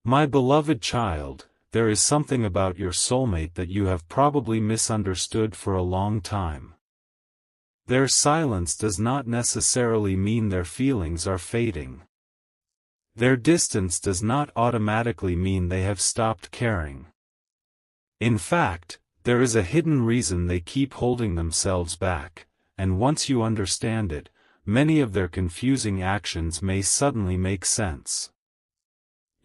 My beloved child, there is something about your soulmate that you have probably misunderstood for a long time. Their silence does not necessarily mean their feelings are fading. Their distance does not automatically mean they have stopped caring. In fact, there is a hidden reason they keep holding themselves back, and once you understand it, many of their confusing actions may suddenly make sense.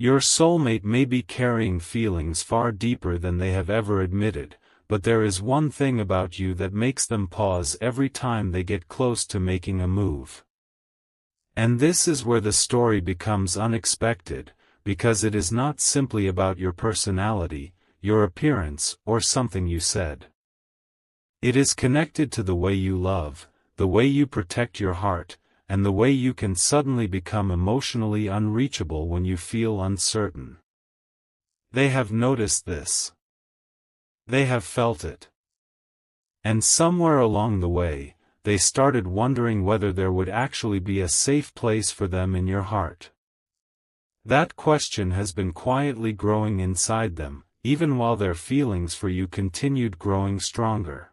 Your soulmate may be carrying feelings far deeper than they have ever admitted, but there is one thing about you that makes them pause every time they get close to making a move. And this is where the story becomes unexpected, because it is not simply about your personality, your appearance, or something you said. It is connected to the way you love, the way you protect your heart, and the way you can suddenly become emotionally unreachable when you feel uncertain. They have noticed this. They have felt it. And somewhere along the way, they started wondering whether there would actually be a safe place for them in your heart. That question has been quietly growing inside them, even while their feelings for you continued growing stronger.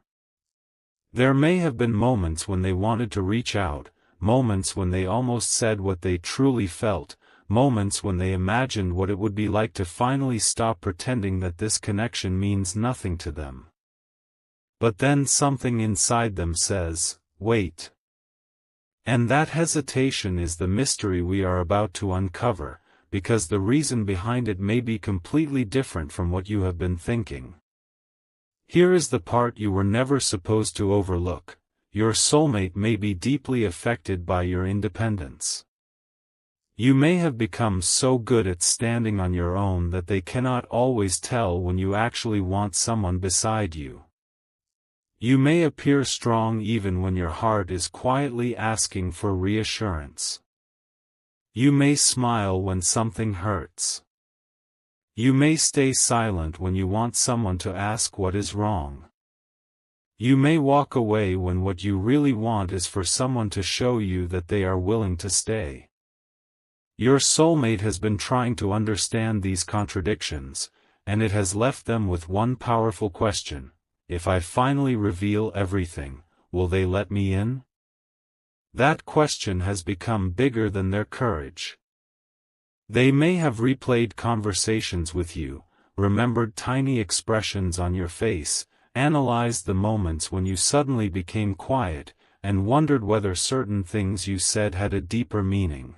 There may have been moments when they wanted to reach out, moments when they almost said what they truly felt, moments when they imagined what it would be like to finally stop pretending that this connection means nothing to them. But then something inside them says, wait. And that hesitation is the mystery we are about to uncover, because the reason behind it may be completely different from what you have been thinking. Here is the part you were never supposed to overlook. Your soulmate may be deeply affected by your independence. You may have become so good at standing on your own that they cannot always tell when you actually want someone beside you. You may appear strong even when your heart is quietly asking for reassurance. You may smile when something hurts. You may stay silent when you want someone to ask what is wrong. You may walk away when what you really want is for someone to show you that they are willing to stay. Your soulmate has been trying to understand these contradictions, and it has left them with one powerful question: if I finally reveal everything, will they let me in? That question has become bigger than their courage. They may have replayed conversations with you, remembered tiny expressions on your face, analyzed the moments when you suddenly became quiet, and wondered whether certain things you said had a deeper meaning.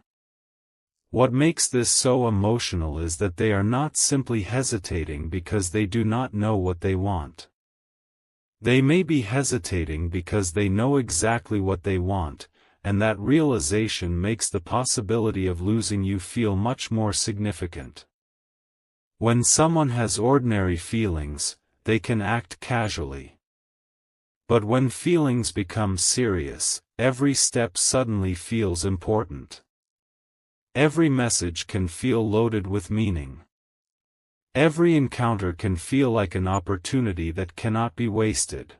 What makes this so emotional is that they are not simply hesitating because they do not know what they want. They may be hesitating because they know exactly what they want, and that realization makes the possibility of losing you feel much more significant. When someone has ordinary feelings, they can act casually. But when feelings become serious, every step suddenly feels important. Every message can feel loaded with meaning. Every encounter can feel like an opportunity that cannot be wasted.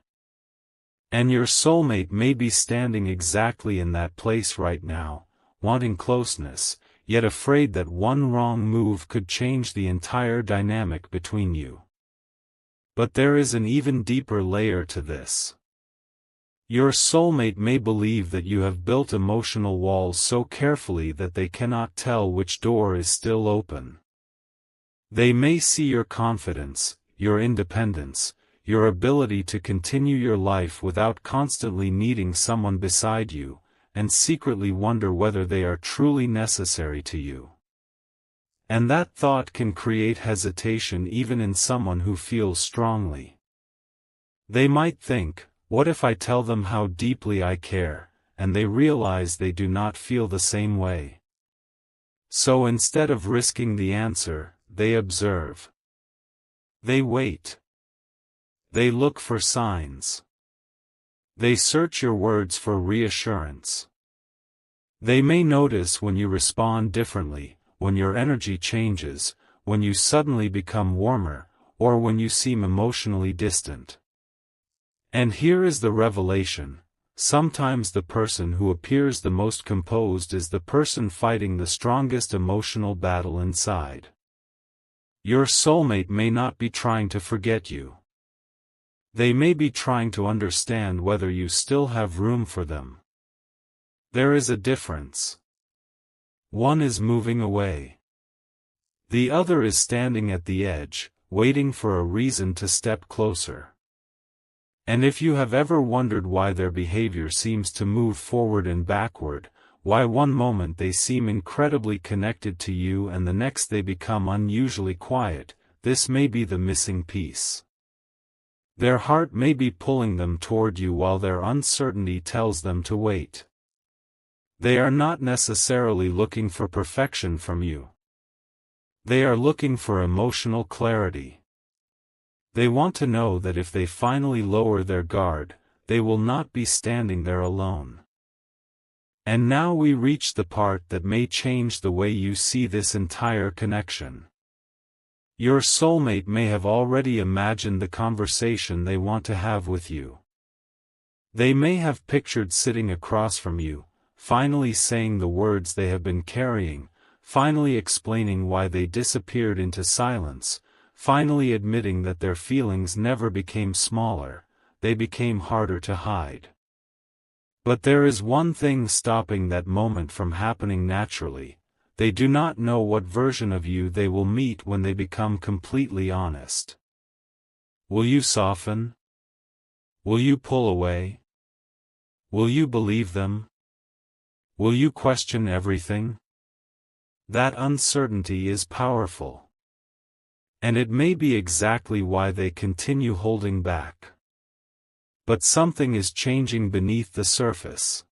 And your soulmate may be standing exactly in that place right now, wanting closeness, yet afraid that one wrong move could change the entire dynamic between you. But there is an even deeper layer to this. Your soulmate may believe that you have built emotional walls so carefully that they cannot tell which door is still open. They may see your confidence, your independence, your ability to continue your life without constantly needing someone beside you, and secretly wonder whether they are truly necessary to you. And that thought can create hesitation even in someone who feels strongly. They might think, what if I tell them how deeply I care, and they realize they do not feel the same way? So instead of risking the answer, they observe. They wait. They look for signs. They search your words for reassurance. They may notice when you respond differently, when your energy changes, when you suddenly become warmer, or when you seem emotionally distant. And here is the revelation: sometimes the person who appears the most composed is the person fighting the strongest emotional battle inside. Your soulmate may not be trying to forget you. They may be trying to understand whether you still have room for them. There is a difference. One is moving away. The other is standing at the edge, waiting for a reason to step closer. And if you have ever wondered why their behavior seems to move forward and backward, why one moment they seem incredibly connected to you and the next they become unusually quiet, this may be the missing piece. Their heart may be pulling them toward you while their uncertainty tells them to wait. They are not necessarily looking for perfection from you. They are looking for emotional clarity. They want to know that if they finally lower their guard, they will not be standing there alone. And now we reach the part that may change the way you see this entire connection. Your soulmate may have already imagined the conversation they want to have with you. They may have pictured sitting across from you, finally saying the words they have been carrying, finally explaining why they disappeared into silence, finally admitting that their feelings never became smaller, they became harder to hide. But there is one thing stopping that moment from happening naturally: they do not know what version of you they will meet when they become completely honest. Will you soften? Will you pull away? Will you believe them? Will you question everything? That uncertainty is powerful. And it may be exactly why they continue holding back. But something is changing beneath the surface.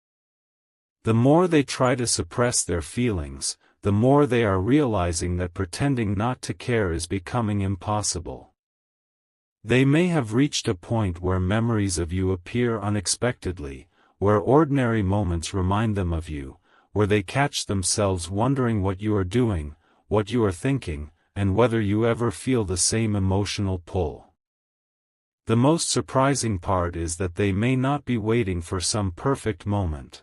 The more they try to suppress their feelings, the more they are realizing that pretending not to care is becoming impossible. They may have reached a point where memories of you appear unexpectedly, where ordinary moments remind them of you, where they catch themselves wondering what you are doing, what you are thinking, and whether you ever feel the same emotional pull. The most surprising part is that they may not be waiting for some perfect moment.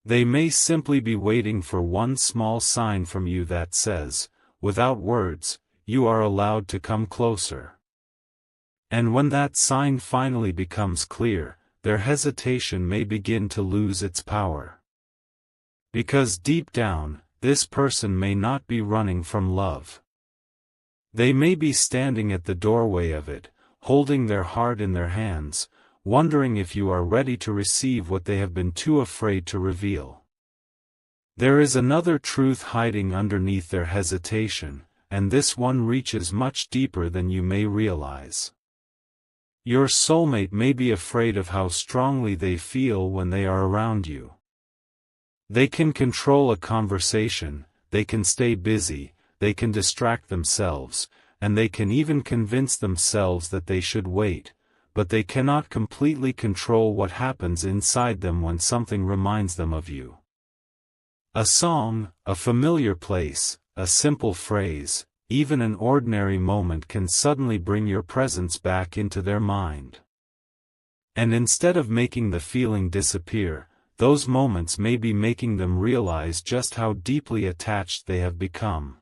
They may simply be waiting for one small sign from you that says, without words, you are allowed to come closer. And when that sign finally becomes clear, their hesitation may begin to lose its power. Because deep down, this person may not be running from love. They may be standing at the doorway of it, holding their heart in their hands, wondering if you are ready to receive what they have been too afraid to reveal. There is another truth hiding underneath their hesitation, and this one reaches much deeper than you may realize. Your soulmate may be afraid of how strongly they feel when they are around you. They can control a conversation, they can stay busy, they can distract themselves, and they can even convince themselves that they should wait, but they cannot completely control what happens inside them when something reminds them of you. A song, a familiar place, a simple phrase, even an ordinary moment can suddenly bring your presence back into their mind. And instead of making the feeling disappear, those moments may be making them realize just how deeply attached they have become.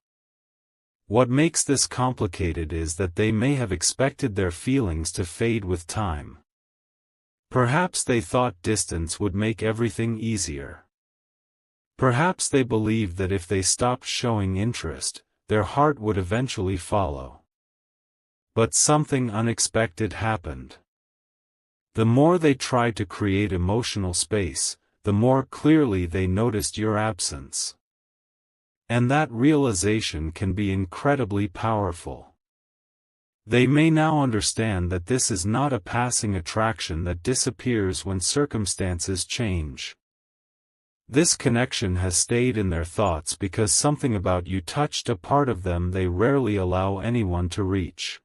What makes this complicated is that they may have expected their feelings to fade with time. Perhaps they thought distance would make everything easier. Perhaps they believed that if they stopped showing interest, their heart would eventually follow. But something unexpected happened. The more they tried to create emotional space, the more clearly they noticed your absence. And that realization can be incredibly powerful. They may now understand that this is not a passing attraction that disappears when circumstances change. This connection has stayed in their thoughts because something about you touched a part of them they rarely allow anyone to reach.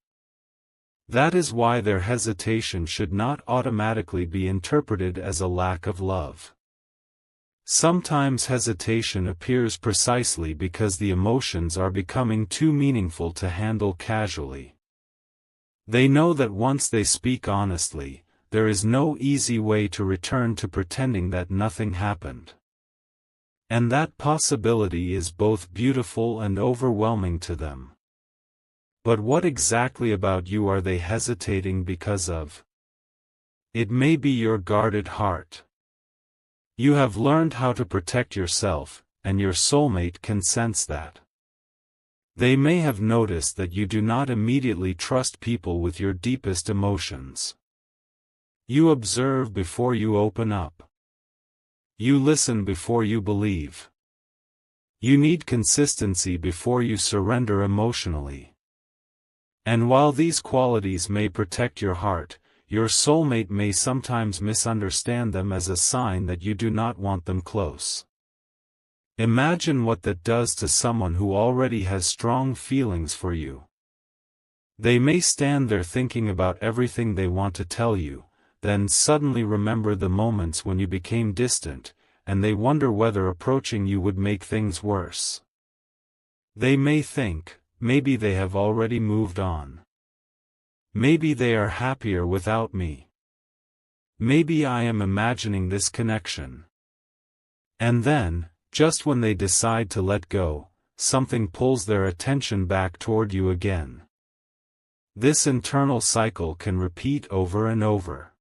That is why their hesitation should not automatically be interpreted as a lack of love. Sometimes hesitation appears precisely because the emotions are becoming too meaningful to handle casually. They know that once they speak honestly, there is no easy way to return to pretending that nothing happened. And that possibility is both beautiful and overwhelming to them. But what exactly about you are they hesitating because of? It may be your guarded heart. You have learned how to protect yourself, and your soulmate can sense that. They may have noticed that you do not immediately trust people with your deepest emotions. You observe before you open up. You listen before you believe. You need consistency before you surrender emotionally. And while these qualities may protect your heart, your soulmate may sometimes misunderstand them as a sign that you do not want them close. Imagine what that does to someone who already has strong feelings for you. They may stand there thinking about everything they want to tell you, then suddenly remember the moments when you became distant, and they wonder whether approaching you would make things worse. They may think, maybe they have already moved on. Maybe they are happier without me. Maybe I am imagining this connection. And then, just when they decide to let go, something pulls their attention back toward you again. This internal cycle can repeat over and over.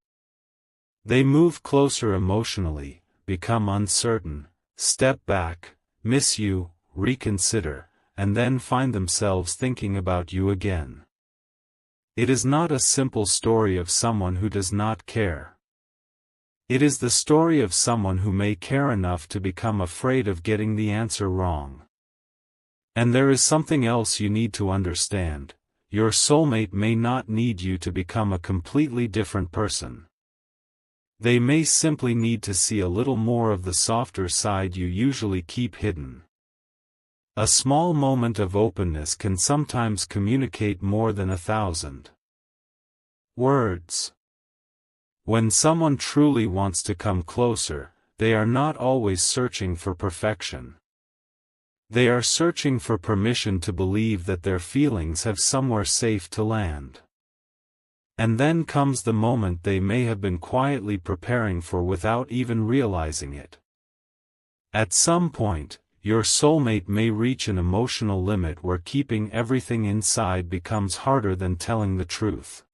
They move closer emotionally, become uncertain, step back, miss you, reconsider, and then find themselves thinking about you again. It is not a simple story of someone who does not care. It is the story of someone who may care enough to become afraid of getting the answer wrong. And there is something else you need to understand. Your soulmate may not need you to become a completely different person. They may simply need to see a little more of the softer side you usually keep hidden. A small moment of openness can sometimes communicate more than 1,000 words. When someone truly wants to come closer, they are not always searching for perfection. They are searching for permission to believe that their feelings have somewhere safe to land. And then comes the moment they may have been quietly preparing for without even realizing it. At some point, your soulmate may reach an emotional limit where keeping everything inside becomes harder than telling the truth.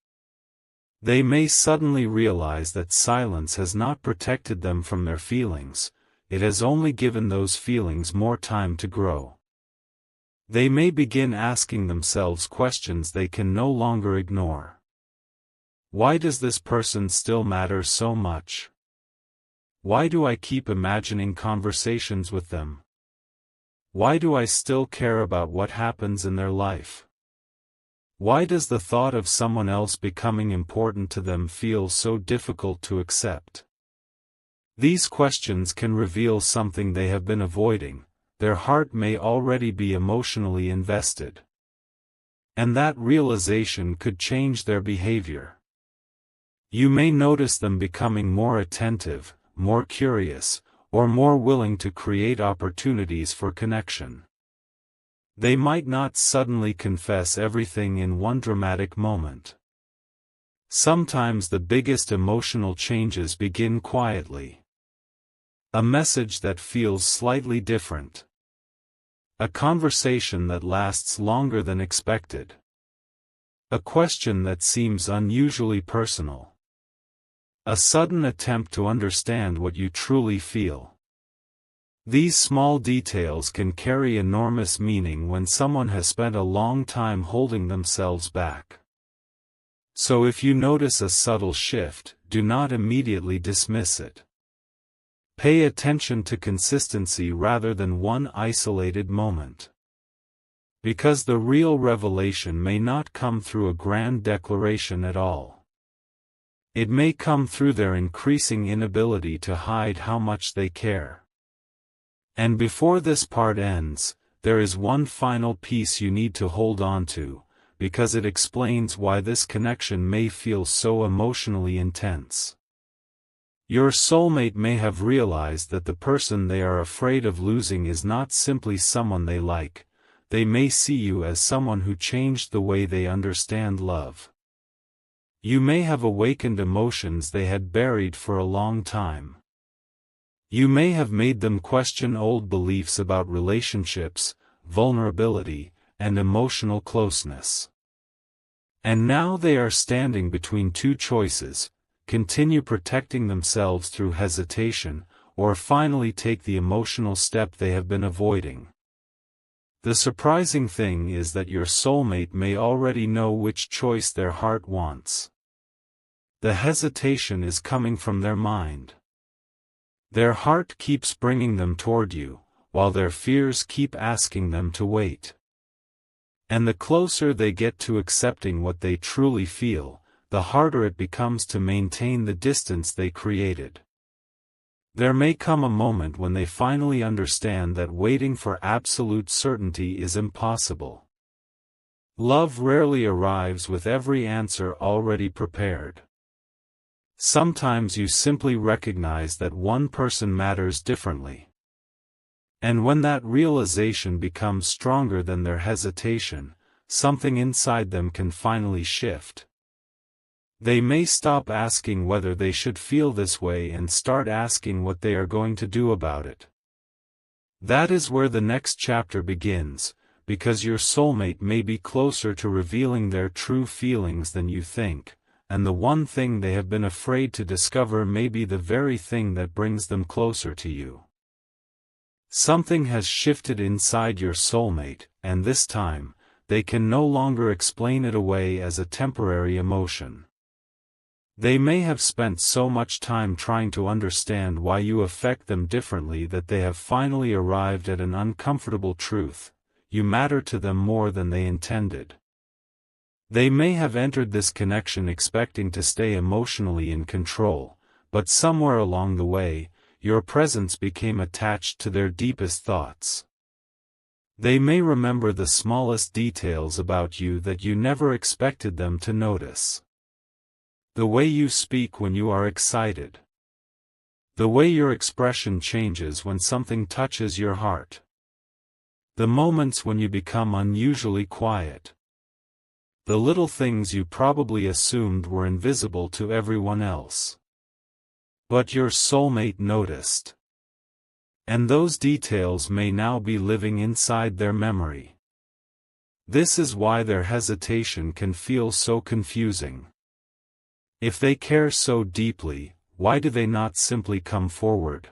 They may suddenly realize that silence has not protected them from their feelings, it has only given those feelings more time to grow. They may begin asking themselves questions they can no longer ignore. Why does this person still matter so much? Why do I keep imagining conversations with them? Why do I still care about what happens in their life? Why does the thought of someone else becoming important to them feel so difficult to accept? These questions can reveal something they have been avoiding. Their heart may already be emotionally invested. And that realization could change their behavior. You may notice them becoming more attentive, more curious, or more willing to create opportunities for connection. They might not suddenly confess everything in one dramatic moment. Sometimes the biggest emotional changes begin quietly. A message that feels slightly different. A conversation that lasts longer than expected. A question that seems unusually personal. A sudden attempt to understand what you truly feel. These small details can carry enormous meaning when someone has spent a long time holding themselves back. So if you notice a subtle shift, do not immediately dismiss it. Pay attention to consistency rather than one isolated moment. Because the real revelation may not come through a grand declaration at all. It may come through their increasing inability to hide how much they care. And before this part ends, there is one final piece you need to hold on to, because it explains why this connection may feel so emotionally intense. Your soulmate may have realized that the person they are afraid of losing is not simply someone they like, they may see you as someone who changed the way they understand love. You may have awakened emotions they had buried for a long time. You may have made them question old beliefs about relationships, vulnerability, and emotional closeness. And now they are standing between two choices: continue protecting themselves through hesitation, or finally take the emotional step they have been avoiding. The surprising thing is that your soulmate may already know which choice their heart wants. The hesitation is coming from their mind. Their heart keeps bringing them toward you, while their fears keep asking them to wait. And the closer they get to accepting what they truly feel, the harder it becomes to maintain the distance they created. There may come a moment when they finally understand that waiting for absolute certainty is impossible. Love rarely arrives with every answer already prepared. Sometimes you simply recognize that one person matters differently. And when that realization becomes stronger than their hesitation, something inside them can finally shift. They may stop asking whether they should feel this way and start asking what they are going to do about it. That is where the next chapter begins, because your soulmate may be closer to revealing their true feelings than you think, and the one thing they have been afraid to discover may be the very thing that brings them closer to you. Something has shifted inside your soulmate, and this time, they can no longer explain it away as a temporary emotion. They may have spent so much time trying to understand why you affect them differently that they have finally arrived at an uncomfortable truth: you matter to them more than they intended. They may have entered this connection expecting to stay emotionally in control, but somewhere along the way, your presence became attached to their deepest thoughts. They may remember the smallest details about you that you never expected them to notice. The way you speak when you are excited. The way your expression changes when something touches your heart. The moments when you become unusually quiet. The little things you probably assumed were invisible to everyone else. But your soulmate noticed. And those details may now be living inside their memory. This is why their hesitation can feel so confusing. If they care so deeply, why do they not simply come forward?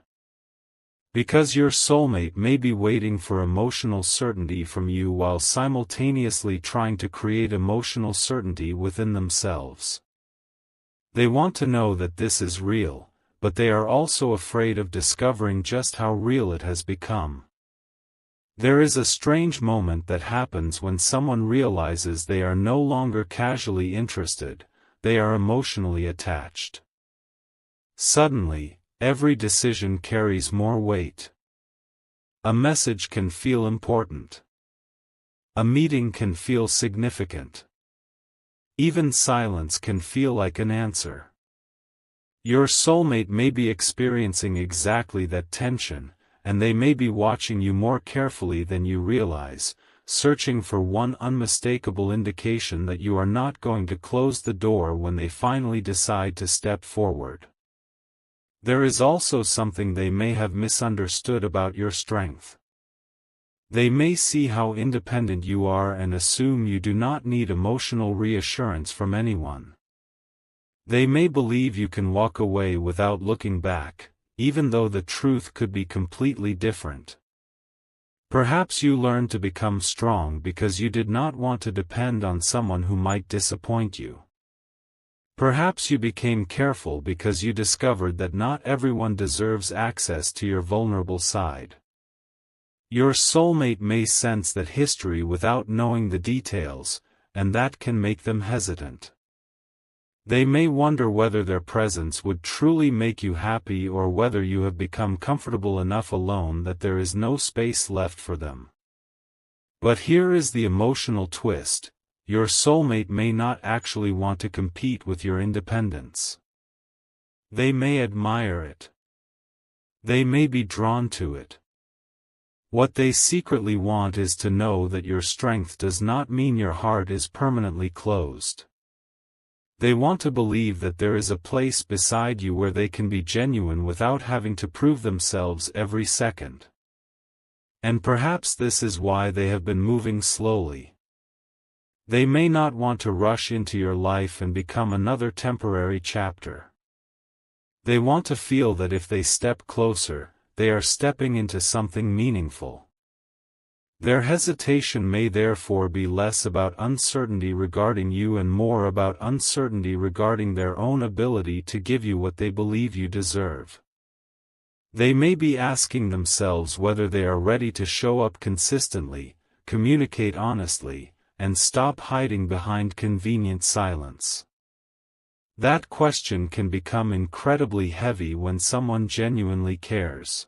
Because your soulmate may be waiting for emotional certainty from you while simultaneously trying to create emotional certainty within themselves. They want to know that this is real, but they are also afraid of discovering just how real it has become. There is a strange moment that happens when someone realizes they are no longer casually interested, they are emotionally attached. Suddenly, every decision carries more weight. A message can feel important. A meeting can feel significant. Even silence can feel like an answer. Your soulmate may be experiencing exactly that tension, and they may be watching you more carefully than you realize, searching for one unmistakable indication that you are not going to close the door when they finally decide to step forward. There is also something they may have misunderstood about your strength. They may see how independent you are and assume you do not need emotional reassurance from anyone. They may believe you can walk away without looking back, even though the truth could be completely different. Perhaps you learned to become strong because you did not want to depend on someone who might disappoint you. Perhaps you became careful because you discovered that not everyone deserves access to your vulnerable side. Your soulmate may sense that history without knowing the details, and that can make them hesitant. They may wonder whether their presence would truly make you happy or whether you have become comfortable enough alone that there is no space left for them. But here is the emotional twist: your soulmate may not actually want to compete with your independence. They may admire it. They may be drawn to it. What they secretly want is to know that your strength does not mean your heart is permanently closed. They want to believe that there is a place beside you where they can be genuine without having to prove themselves every second. And perhaps this is why they have been moving slowly. They may not want to rush into your life and become another temporary chapter. They want to feel that if they step closer, they are stepping into something meaningful. Their hesitation may therefore be less about uncertainty regarding you and more about uncertainty regarding their own ability to give you what they believe you deserve. They may be asking themselves whether they are ready to show up consistently, communicate honestly, and stop hiding behind convenient silence. That question can become incredibly heavy when someone genuinely cares.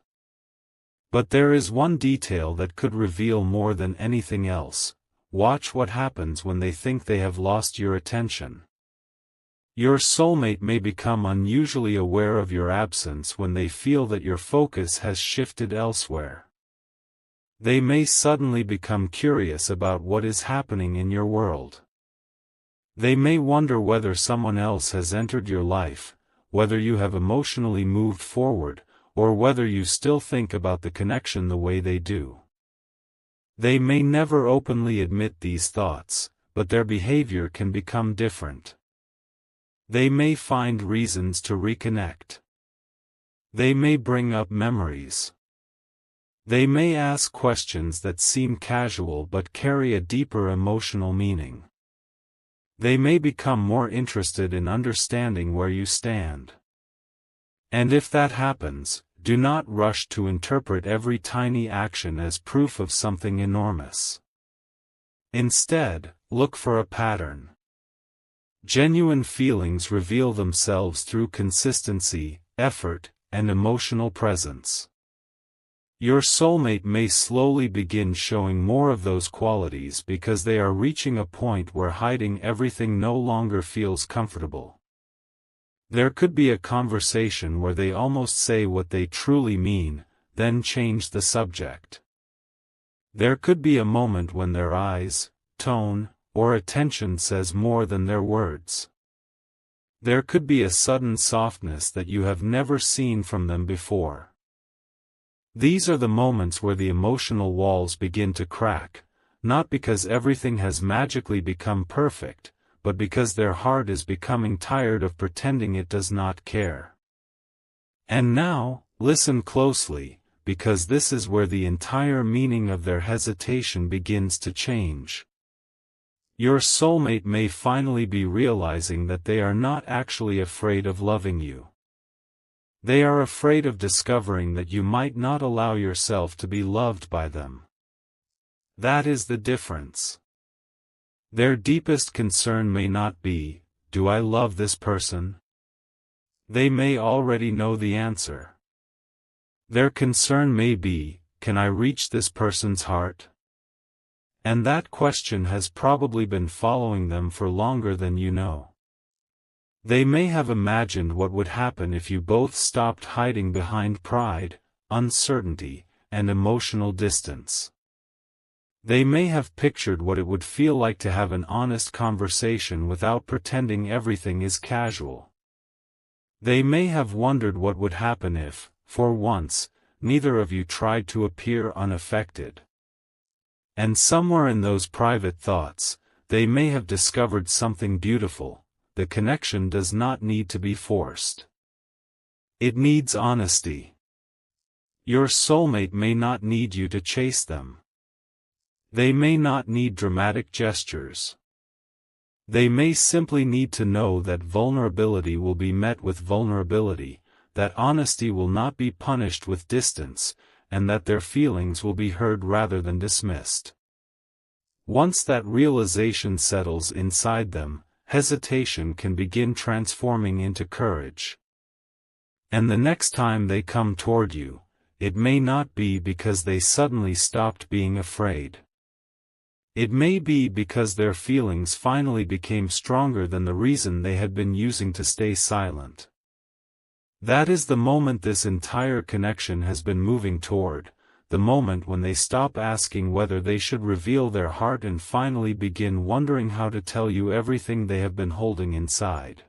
But there is one detail that could reveal more than anything else: watch what happens when they think they have lost your attention. Your soulmate may become unusually aware of your absence when they feel that your focus has shifted elsewhere. They may suddenly become curious about what is happening in your world. They may wonder whether someone else has entered your life, whether you have emotionally moved forward, or whether you still think about the connection the way they do. They may never openly admit these thoughts, but their behavior can become different. They may find reasons to reconnect. They may bring up memories. They may ask questions that seem casual but carry a deeper emotional meaning. They may become more interested in understanding where you stand. And if that happens, do not rush to interpret every tiny action as proof of something enormous. Instead, look for a pattern. Genuine feelings reveal themselves through consistency, effort, and emotional presence. Your soulmate may slowly begin showing more of those qualities because they are reaching a point where hiding everything no longer feels comfortable. There could be a conversation where they almost say what they truly mean, then change the subject. There could be a moment when their eyes, tone, or attention says more than their words. There could be a sudden softness that you have never seen from them before. These are the moments where the emotional walls begin to crack, not because everything has magically become perfect, but because their heart is becoming tired of pretending it does not care. And now, listen closely, because this is where the entire meaning of their hesitation begins to change. Your soulmate may finally be realizing that they are not actually afraid of loving you. They are afraid of discovering that you might not allow yourself to be loved by them. That is the difference. Their deepest concern may not be, "Do I love this person?" They may already know the answer. Their concern may be, "Can I reach this person's heart?" And that question has probably been following them for longer than you know. They may have imagined what would happen if you both stopped hiding behind pride, uncertainty, and emotional distance. They may have pictured what it would feel like to have an honest conversation without pretending everything is casual. They may have wondered what would happen if, for once, neither of you tried to appear unaffected. And somewhere in those private thoughts, they may have discovered something beautiful: the connection does not need to be forced. It needs honesty. Your soulmate may not need you to chase them. They may not need dramatic gestures. They may simply need to know that vulnerability will be met with vulnerability, that honesty will not be punished with distance, and that their feelings will be heard rather than dismissed. Once that realization settles inside them, hesitation can begin transforming into courage. And the next time they come toward you, it may not be because they suddenly stopped being afraid. It may be because their feelings finally became stronger than the reason they had been using to stay silent. That is the moment this entire connection has been moving toward, the moment when they stop asking whether they should reveal their heart and finally begin wondering how to tell you everything they have been holding inside.